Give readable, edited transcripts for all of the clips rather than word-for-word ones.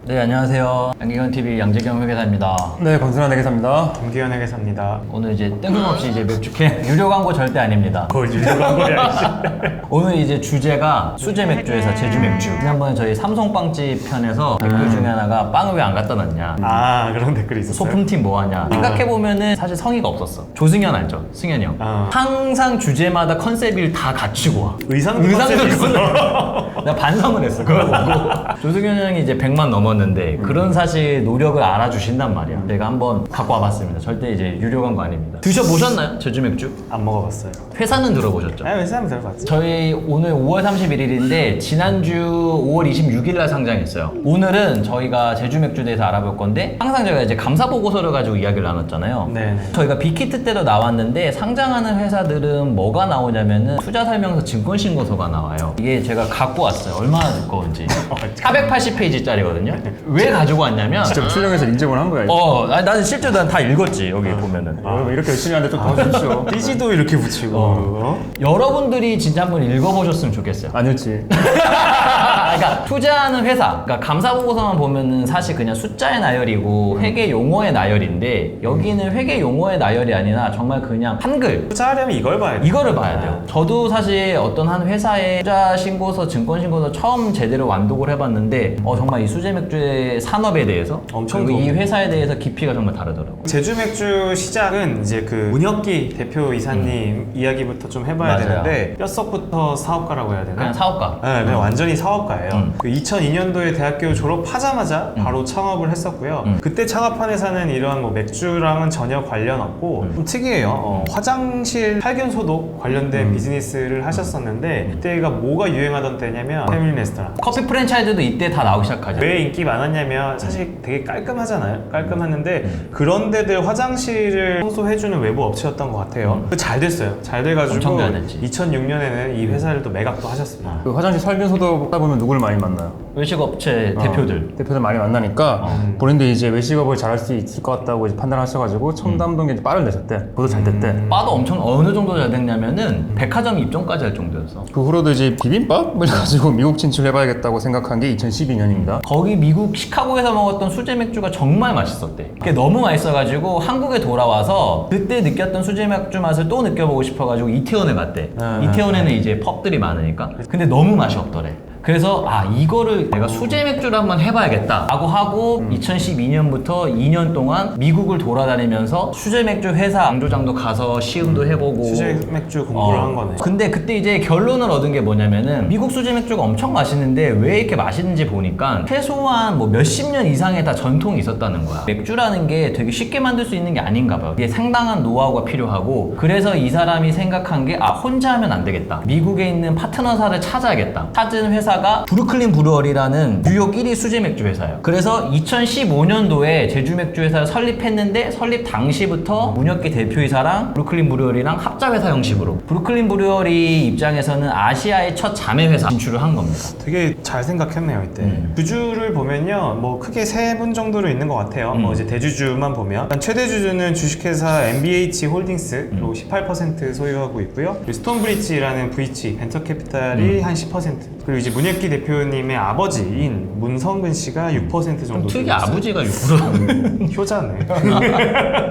네, 안녕하세요. 양기현TV 양재경 회계사입니다. 네, 권순환 회계사입니다. 김기현 회계사입니다. 오늘 이제 뜬금없이 이제 맥주캔 유료 광고 절대 아닙니다. 그걸 유료 광고야. 오늘 이제 주제가 수제 맥주회사 제주 맥주. 지난번에 저희 삼성빵집 편에서 댓글 중에 하나가 빵을 왜 안 갖다 놨냐. 아, 그런 댓글이 있었어요? 소품팀 뭐 하냐. 생각해보면은 사실 성의가 없었어. 조승현 알죠? 승현이 형. 항상 주제마다 컨셉을 다 갖추고 와. 의상도 컨셉이 있어. 나 반성을 했어. 그거 보고. 조승현 형이 이제 100만 넘었는데 그런 사실 노력을 알아주신단 말이야. 제가 한번 갖고 와봤습니다. 절대 이제 유료 광고 아닙니다. 드셔보셨나요? 제주 맥주? 안 먹어봤어요. 회사는 들어보셨죠? 아, 회사는 들어봤죠. 저희 오늘 5월 31일인데 지난주 5월 26일 날 상장했어요. 오늘은 저희가 제주 맥주에 대해서 알아볼 건데 항상 저희가 이제 감사 보고서를 가지고 이야기를 나눴잖아요. 네네. 저희가 빅히트 때도 나왔는데 상장하는 회사들은 뭐가 나오냐면은 투자 설명서 증권 신고서가 나와요. 이게 제가 갖고 왔어요. 얼마나 두꺼운지. 480페이지짜리거든요. 왜 가지고 왔냐면 직접 출력해서 인증을 한 거야. 나는 실제로 난 다 읽었지. 여기 보면은. 이렇게 열심히 하는데 좀 도와주십시오. 띠지도 이렇게 붙이고. 여러분들이 진짜 한번 읽어보셨으면 좋겠어요. 아니었지. 그러니까 투자하는 회사, 그러니까 감사 보고서만 보면은 사실 그냥 숫자의 나열이고 회계 용어의 나열인데 여기는 회계 용어의 나열이 아니라 정말 그냥 한글. 투자하려면 이걸 봐야 돼. 이거를 봐야 돼요. 저도 사실 어떤 한 회사의 투자 신고서, 증권 신고서 처음 제대로 완독을 해봤는데 정말 이 수제 맥주의 산업에 대해서 엄청 그리고 이 도움이 회사에 대해서 깊이가 정말 다르더라고요. 제주 맥주 시작은 이제 그 문혁기 대표 이사님 이야기부터 좀 해봐야 맞아요. 되는데 뼛속부터 사업가라고 해야 되나? 그냥 사업가. 네, 그냥 완전히 사업가예요. 그 2002년도에 대학교 졸업하자마자 바로 창업을 했었고요. 그때 창업한 회사는 이런 뭐 맥주랑은 전혀 관련 없고 좀 특이해요. 화장실 살균 소독 관련된 비즈니스를 하셨었는데 그때가 뭐가 유행하던 때냐면 패밀리 레스토랑. 커피 프랜차이즈도 이때 다 나오기 시작하죠. 왜 인기 많았냐면 사실 되게 깔끔하잖아요. 깔끔했는데 그런 데들 화장실을 청소해주는 외부 업체였던 것 같아요. 잘 됐어요. 잘 돼가지고 엄청 잘 됐지. 2006년에는 이 회사를 또 매각도 하셨습니다. 그 화장실 살균 소독 하다 보면 누구를 많이 만나요? 외식업체 대표들. 대표들 많이 만나니까 본인도 이제 외식업을 잘할 수 있을 것 같다고 이제 판단하셔가지고 첨담동에 이제 빠를 내셨대. 그것도 잘 됐대. 바도 엄청 어느 정도 잘 됐냐면은 백화점 입점까지 할 정도였어. 그 후로도 이제 비빔밥을 가지고 미국 진출해봐야겠다고 생각한 게 2012년입니다. 거기 미국 시카고에서 먹었던 수제 맥주가 정말 맛있었대. 그게 너무 맛있어가지고 한국에 돌아와서 그때 느꼈던 수제 맥주 맛을 또 느껴보고 싶어가지고 이태원에 갔대. 이태원에는 이제 펍들이 많으니까. 근데 너무 맛이 없더래. 그래서 이거를 내가 수제 맥주를 한번 해봐야겠다 라고 하고 2012년부터 2년 동안 미국을 돌아다니면서 수제 맥주 회사 양조장도 가서 시음도 해보고 수제 맥주 공부를 한 거네. 근데 그때 이제 결론을 얻은 게 뭐냐면은 미국 수제 맥주가 엄청 맛있는데 왜 이렇게 맛있는지 보니까 최소한 뭐 몇십 년 이상의 다 전통이 있었다는 거야. 맥주라는 게 되게 쉽게 만들 수 있는 게 아닌가 봐요. 이게 상당한 노하우가 필요하고 그래서 이 사람이 생각한 게 혼자 하면 안 되겠다. 미국에 있는 파트너사를 찾아야겠다. 찾은 회사가 브루클린 브루어리라는 뉴욕 1위 수제 맥주 회사예요. 그래서 2015년도에 제주 맥주 회사를 설립했는데 설립 당시부터 문혁기 대표이사랑 브루클린 브루어리랑 합자 회사 형식으로 브루클린 브루어리 입장에서는 아시아의 첫 자매 회사 진출을 한 겁니다. 되게 잘 생각했네요 이때. 주주를 보면요, 뭐 크게 세 분 정도로 있는 것 같아요. 뭐 이제 대주주만 보면 일단 최대 주주는 주식회사 MBH 홀딩스로 18% 소유하고 있고요. 그리고 스톤브리지라는 VC 벤처 캐피탈이 한 10%. 그리고 이제 문혁기 대표님의 아버지인 문성근 씨가 6% 정도. 특히 아버지가 6%. 효자네.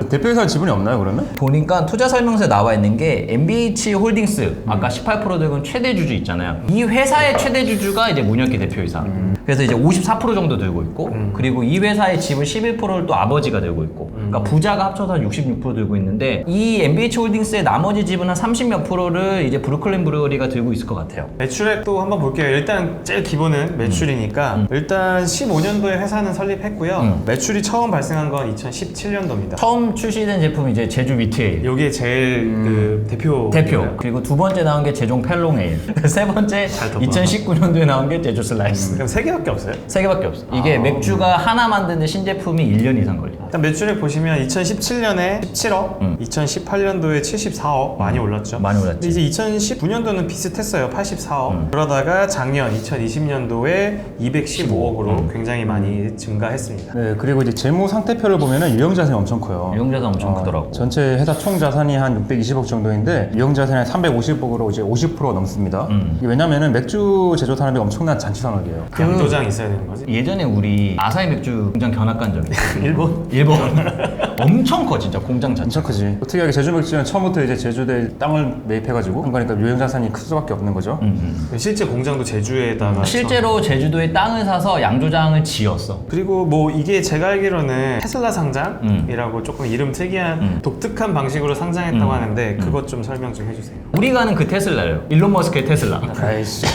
대표회사 지분이 없나요 그러면? 보니까 투자 설명서에 나와 있는 게 MBH 홀딩스 아까 18% 들고 최대 주주 있잖아요. 이 회사의 최대 주주가 이제 문혁기 대표이사. 그래서 이제 54% 정도 들고 있고 그리고 이 회사의 지분 11%를 또 아버지가 들고 있고 그러니까 부자가 합쳐서 한 66% 들고 있는데 이 MBH 홀딩스의 나머지 지분 한 30몇 프로를 이제 브루클린 브루어리가 들고 있을 것 같아요. 매출액도 한번 볼게요. 일단 제일 기본은 매출이니까 일단 15년도에 회사는 설립했고요. 매출이 처음 발생한 건 2017년도입니다. 처음 출시된 제품이 이제 제주 위트에일. 요게 제일 그 대표. 그리고 두 번째 나온 게 제종 펠롱에일. 세 번째 2019년도에 나온 게 제주 슬라이스. 그럼 세 개밖에 없어요? 세 개밖에 없어. 이게 맥주가 하나 만드는 신제품이 1년 이상 걸려. 일단 매출액 보시면 2017년에 17억, 2018년도에 74억 많이 올랐죠. 많이 올랐지. 근데 이제 2019년도는 비슷했어요. 84억. 그러다가 작년 2020년도에 215억으로 굉장히 많이 증가했습니다. 네, 그리고 이제 재무 상태표를 보면은 유형자산이 엄청 커요. 유형자산 엄청 크더라고. 전체 회사 총 자산이 한 620억 정도인데 유형자산이 350억으로 이제 50% 넘습니다. 이게 왜냐면은 맥주 제조 산업이 엄청난 잔치 산업이에요. 양도장 있어야 되는 거지. 예전에 우리 아사히 맥주 공장 견학 간 적이 있어. 일본. 엄청 커 진짜 공장 자체. 엄청 크지. 특이하게 제주 맥주는 처음부터 이제 제주도에 땅을 매입해가지고 그러니까 유형자산이 클 수밖에 없는 거죠. 실제 공장도 제주에다가 실제로 제주도에 땅을 사서 양조장을 지었어. 그리고 뭐 이게 제가 알기로는 테슬라 상장이라고 조금 이름 특이한 독특한 방식으로 상장했다고 하는데 그것 좀 설명 좀 해주세요. 우리가 아는 그 테슬라예요. 일론 머스크의 테슬라. 아이씨.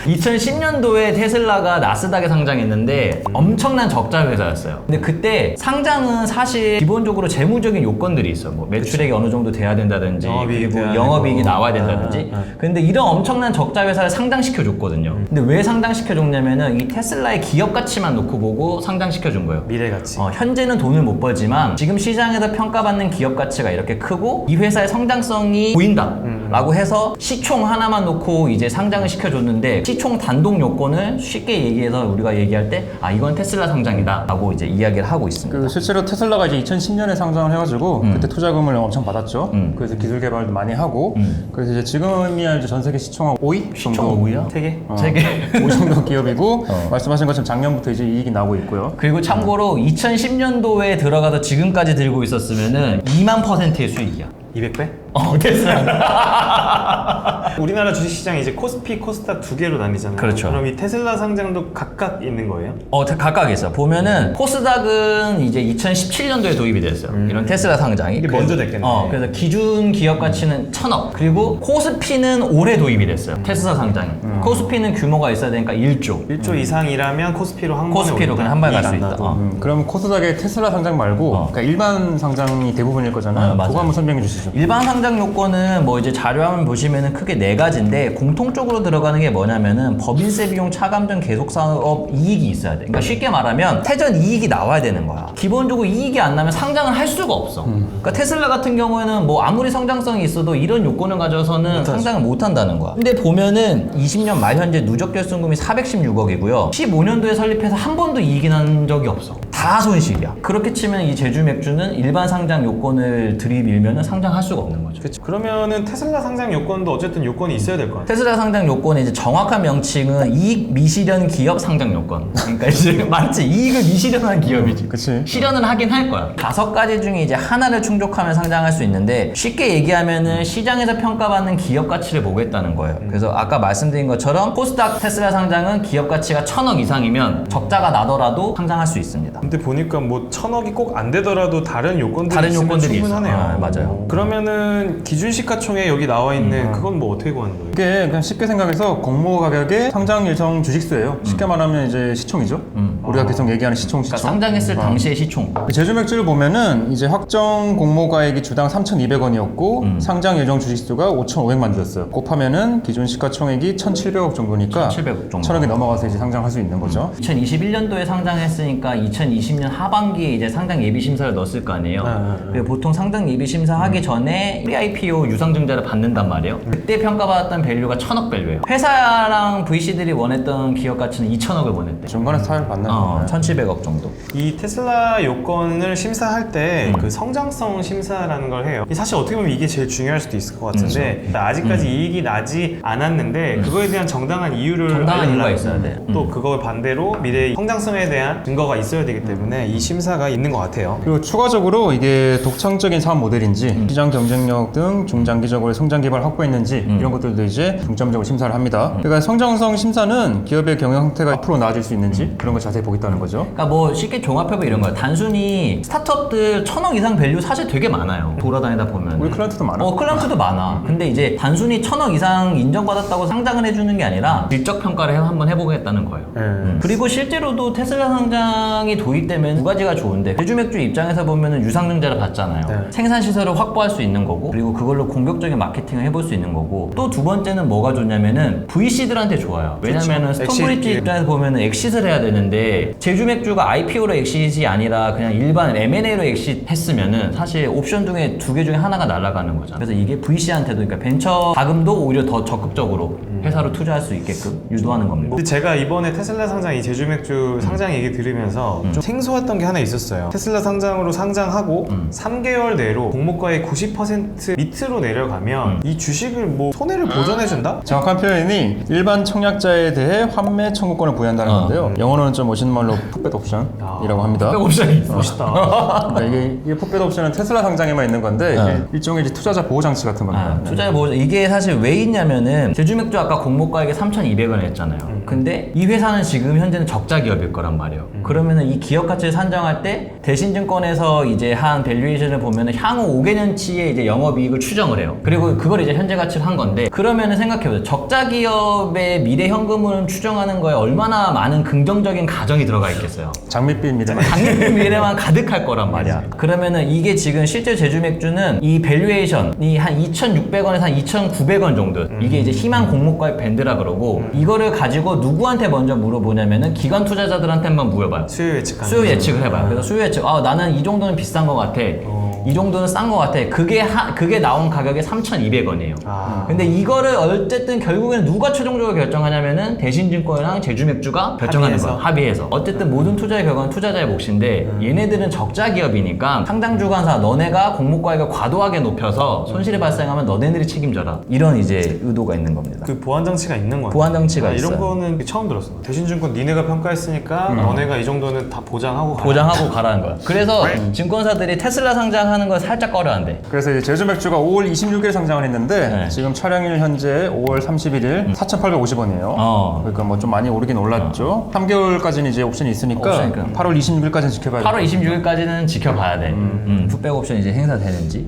2010년도에 테슬라가 나스닥에 상장했는데 엄청난 적자 회사였어요. 근데 그때 상장은 사실 기본적으로 재무적인 요건들이 있어. 뭐 매출액이 어느 정도 돼야 된다든지 영업이익이 그리고 돼야 영업이익이 되고. 나와야 된다든지. 근데 이런 엄청난 적자 회사를 상장시켜 줬거든요. 근데 왜 상장시켜 줬냐면은 이 테슬라의 기업 가치만 놓고 보고 상장시켜 준 거예요. 미래가치. 현재는 돈을 못 벌지만 지금 시장에서 평가받는 기업 가치가 이렇게 크고 이 회사의 성장성이 보인다 라고 해서 시총 하나만 놓고 이제 상장을 시켜줬는데 시총 단독 요건을 쉽게 얘기해서 우리가 얘기할 때 아 이건 테슬라 상장이다 라고 이제 이야기를 하고 있습니다. 그 실제로 테슬라가 이제 2010년에 상장을 해가지고 그때 투자금을 엄청 받았죠. 그래서 기술 개발도 많이 하고 그래서 이제 지금이야 이제 전 세계 시총 한 5위 시총 정도 5위야? 세 개? 세 개. 5 정도 기업이고 말씀하신 것처럼 작년부터 이제 이익이 나오고 있고요. 그리고 참고로 2010년도에 들어가서 지금까지 들고 있었으면은 2만%의 수익이야. 200배? 테슬라. 우리나라 주식시장이 이제 코스피, 코스닥 두 개로 나뉘잖아요. 그렇죠. 그럼 이 테슬라 상장도 각각 있는 거예요? 각각 있어. 보면은 코스닥은 이제 2017년도에 도입이 됐어요. 이런 테슬라 상장이. 이게 먼저 됐겠네. 그래서 기준 기업 가치는 1,000억. 그리고 코스피는 올해 도입이 됐어요. 테슬라 상장이. 코스피는 규모가 있어야 되니까 1조. 1조 이상이라면 코스피로 한 번에 코스피로 오른다. 그냥 한 발 갈 수 이익 안 있다. 나도. 그럼 코스닥의 테슬라 상장 말고 그러니까 일반 상장이 대부분일 거잖아요. 맞아요. 그거 한번 설명해 주시죠. 일반 상장 요건은 뭐 이제 자료화면 보시면은 크게 네 가지인데 공통적으로 들어가는 게 뭐냐면은 법인세 비용 차감 전 계속 사업 이익이 있어야 돼. 그러니까 쉽게 말하면 세전 이익이 나와야 되는 거야. 기본적으로 이익이 안 나면 상장을 할 수가 없어. 그러니까 테슬라 같은 경우에는 뭐 아무리 성장성이 있어도 이런 요건을 가져서는 상장을 못 한다는 거야. 근데 보면은 20년 말 현재 누적 결손금이 416억이고요. 15년도에 설립해서 한 번도 이익이 난 적이 없어. 다 손실이야. 그렇게 치면 이 제주 맥주는 일반 상장 요건을 들이밀면은 상장할 수가 없는 거죠. 그렇죠. 그러면은 테슬라 상장 요건도 어쨌든 요건이 있어야 될 거 같아요. 테슬라 상장 요건의 이제 정확한 명칭은 이익 미실현 기업 상장 요건. 그러니까 이제 맞지? 이익을 미실현한 기업이지. 그치. 실현은 하긴 할 거야. 5가지 중에 이제 하나를 충족하면 상장할 수 있는데 쉽게 얘기하면은 시장에서 평가받는 기업 가치를 보겠다는 거예요. 그래서 아까 말씀드린 것처럼 코스닥 테슬라 상장은 기업 가치가 1,000억 이상이면 적자가 나더라도 상장할 수 있습니다. 근데 보니까 뭐 1,000억이 꼭 안 되더라도 다른 요건들이 다른 있으면 요건들이 충분하네요. 있어. 아, 맞아요. 그러면은 기준 시가총액 여기 나와 있는 그건 뭐 어떻게 구하는 거예요? 이게 그냥 쉽게 생각해서 공모 가격의 상장 예정 주식수예요. 쉽게 말하면 이제 시총이죠. 우리가 계속 얘기하는 시총. 그러니까 상장했을 당시의 시총. 제주 맥주를 보면은 이제 확정 공모가액이 주당 3,200원이었고 상장 예정 주식수가 5,500만 주였어요. 곱하면은 기존 시가총액이 1,700억 정도니까 1,700억 정도. 1,000억이 넘어가서 이제 상장할 수 있는 거죠. 2021년도에 상장했으니까 2020년 하반기에 이제 상장 예비 심사를 넣었을 거 아니에요. 그리고 보통 상장 예비 심사 하기 전에 pre-IPO 유상증자를 받는단 말이에요. 그때 평가받았던 밸류가 1,000억 밸류예요. 회사랑 VC들이 원했던 기업 가치는 2,000억을 원했대. 중간에 타협 받는 거예요. 1,700억 정도. 이 테슬라 요건을 심사할 때 그 성장성 심사라는 걸 해요. 사실 어떻게 보면 이게 제일 중요할 수도 있을 것 같은데 아직까지 이익이 나지 않았는데 그거에 대한 정당한 이유를 정당한 이유가 알려달라고. 있어야 돼. 또 그거 반대로 미래의 성장성에 대한 증거가 있어야 되기 때문에 이 심사가 있는 것 같아요. 그리고 추가적으로 이게 독창적인 사업 모델인지 시장 경쟁력 등 중장기적으로 성장 기반을 확보했는지 이런 것들도 이제 중점적으로 심사를 합니다. 그러니까 성장성 심사는 기업의 경영 형태가 앞으로 나아질 수 있는지 그런 걸 자세히 보겠다는 거죠. 그러니까 뭐 쉽게 종합해보면 이런 거야. 단순히 스타트업들 1,000억 이상 밸류 사실 되게 많아요. 돌아다니다 보면. 우리 클라이언트도 많아. 클라이언트도 많아. 근데 이제 단순히 1,000억 이상 인정받았다고 상장을 해주는 게 아니라 질적 평가를 한번 해보겠다는 거예요. 그리고 실제로도 테슬라 상장이 도입되면 두 가지가 좋은데 제주 맥주 입장에서 보면은 유상증자를 받잖아요. 네. 생산 시설을 확보할 수 있는 거고 그리고 그걸로 공격적인 마케팅을 해볼 수 있는 거고 또 두 번째는 뭐가 좋냐면은 VC들한테 좋아요. 왜냐면은 그렇죠. 스톤브리지 엑시트. 입장에서 보면은 엑시트를 해야 되는데 제주 맥주가 IPO로 엑시트이 아니라 그냥 일반 M&A로 엑시트 했으면은 사실 옵션 중에 두 개 중에 하나가 날아가는 거죠. 그래서 이게 VC한테도 그러니까 벤처 자금도 오히려 더 적극적으로 회사로 투자할 수 있게끔 유도하는 겁니다. 근데 제가 이번에 테슬라 상장 이 제주 맥주 상장 얘기 들으면서 좀 생소했던 게 하나 있었어요. 테슬라 상장으로 상장하고 3개월 내로 공모가의 90% 밑으로 내려가면 이 주식을 뭐 손해를 보전해준다? 정확한 표현이 일반 청약자에 대해 환매 청구권을 부여한다는 건데요. 영어로는 좀 멋있는 말로 풋bet 옵션이라고 합니다. 백 옵션이 있어. 멋있다. 그러니까 이게 풋bet 옵션은 테슬라 상장에만 있는 건데 이게 일종의 이제 투자자 보호 장치 같은 겁니다. 투자의 보호 이게 사실 왜 있냐면은 제주맥주 아까 공모가액이 3,200원 했잖아요. 근데 이 회사는 지금 현재는 적자 기업일 거란 말이에요. 그러면은 이 기업 가치를 산정할 때 대신증권에서 이제 한 밸류에이션을 보면은 향후 5개년치의 이제 영업이익을 추정을 해요. 그리고 그걸 이제 현재 가치로 한 건데 그러면은 생각해보세요. 적자 기업의 미래 현금을 추정하는 거에 얼마나 많은 긍정적인 가정이 들어가 있겠어요. 장밋빛 미래만 장밋빛 미래만 가득할 거란 말이야. 그러면은 이게 지금 실제 제주 맥주는 이 밸류에이션이 한 2,600원에서 한 2,900원 정도. 이게 이제 희망 공모가액 밴드라 그러고 이거를 가지고 누구한테 먼저 물어보냐면은 기관 투자자들한테만 물어봐요. 수요 예측하는 수요 예측을 해봐요. 그래서 수요 예측. 아 나는 이 정도는 비싼 것 같아. 이 정도는 싼 것 같아. 그게 나온 가격이 3,200원이에요. 근데 이거를 어쨌든 결국에는 누가 최종적으로 결정하냐면은 대신증권이랑 제주맥주가 결정하는 합의해서. 거예요. 합의해서. 어쨌든 모든 투자의 결과는 투자자의 몫인데 얘네들은 적자 기업이니까 상장 주관사 너네가 공모가액을 과도하게 높여서 손실이 발생하면 너네들이 책임져라. 이런 이제 의도가 있는 겁니다. 그 보안 장치가 있는 거야. 보안 장치가 이런 있어요. 거는 처음 들었어. 대신증권 니네가 평가했으니까 너네가 이 정도는 다 보장하고 가라. 보장하고 가라는 거야. 그래서 증권사들이 테슬라 상장하는 걸 살짝 꺼려한대. 그래서 이제 제주 맥주가 5월 26일 상장을 했는데 네. 지금 촬영일 현재 5월 31일 4,850원이에요. 어. 그러니까 뭐 좀 많이 오르긴 올랐죠. 3개월까지는 이제 옵션이 있으니까 옵션이니까. 8월 26일까지는 지켜봐야 돼요. 8월 26일까지는 지켜봐야 돼. 풋백 옵션 이제 행사되는지.